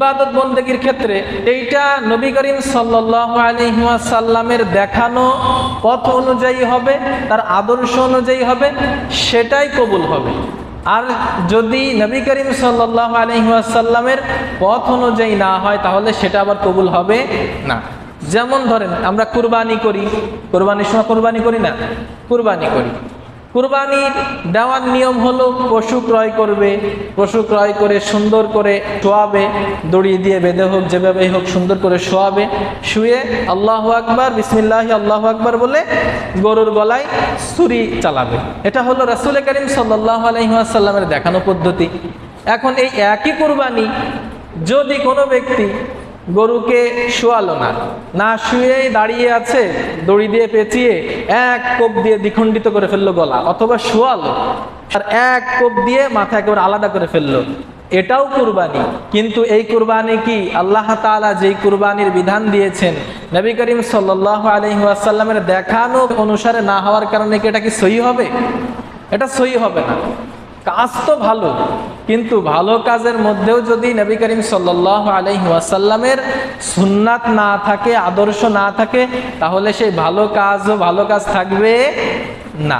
ইবাদত বন্দেগীর ক্ষেত্রে এইটা নবী করিম সাল্লাল্লাহু আলাইহি ওয়াসাল্লামের দেখানো পথ অনুযায়ী হবে, তার আদর্শ অনুযায়ী হবে, সেটাই কবুল হবে। আর যদি নবী করিম সাল্লাল্লাহু আলাইহি ওয়াসাল্লামের পথ অনুযায়ী না হয় তাহলে সেটা আবার কবুল হবে না। যেমন ধরেন আমরা কুরবানি করি, কুরবানির সময় কুরবানি করি না, কুরবানি করি। কুরবানির দেওয়ার নিয়ম হলো পশু ক্রয় করবে, পশু ক্রয় করে সুন্দর করে শোয়াবে, দড়ি দিয়ে বেঁধে হোক যেভাবেই হোক সুন্দর করে শোয়াবে, শুয়ে আল্লাহু আকবার বিসমিল্লাহি আল্লাহু আকবার বলে গরুর গলায় ছুরি চালাবে। এটা হলো রাসূল করিম সাল্লাল্লাহু আলাইহি ওয়াসাল্লামের দেখানো পদ্ধতি। এখন এই একই কুরবানি যদি কোনো ব্যক্তি গরুকে শোয়ালো না, না শুয়েই দাঁড়িয়ে আছে, দড়ি দিয়ে পেঁচিয়ে এক কোপ দিয়ে দ্বিখণ্ডিত করে ফেললো গলা, অথবা শোয়ালো আর এক কোপ দিয়ে মাথা একেবারে আলাদা করে ফেললো, এটাও কুরবানি। কিন্তু এই কুরবানি কি আল্লাহ তাআলা যেই কুরবানির বিধান দিয়েছেন নবী করিম সাল্লাল্লাহু আলাইহি ওয়াসাল্লামের দেখানো অনুসারে না হওয়ার কারণে কি এটা কি সহি হবে? এটা সহি হবে না। কাজ তো ভালো, কিন্তু ভালো কাজের মধ্যেও যদি নবী করিম সাল্লাল্লাহু আলাইহি ওয়াসাল্লামের সুন্নাত না থাকে, আদর্শ না থাকে, তাহলে সেই ভালো কাজও ভালো কাজ থাকবে না।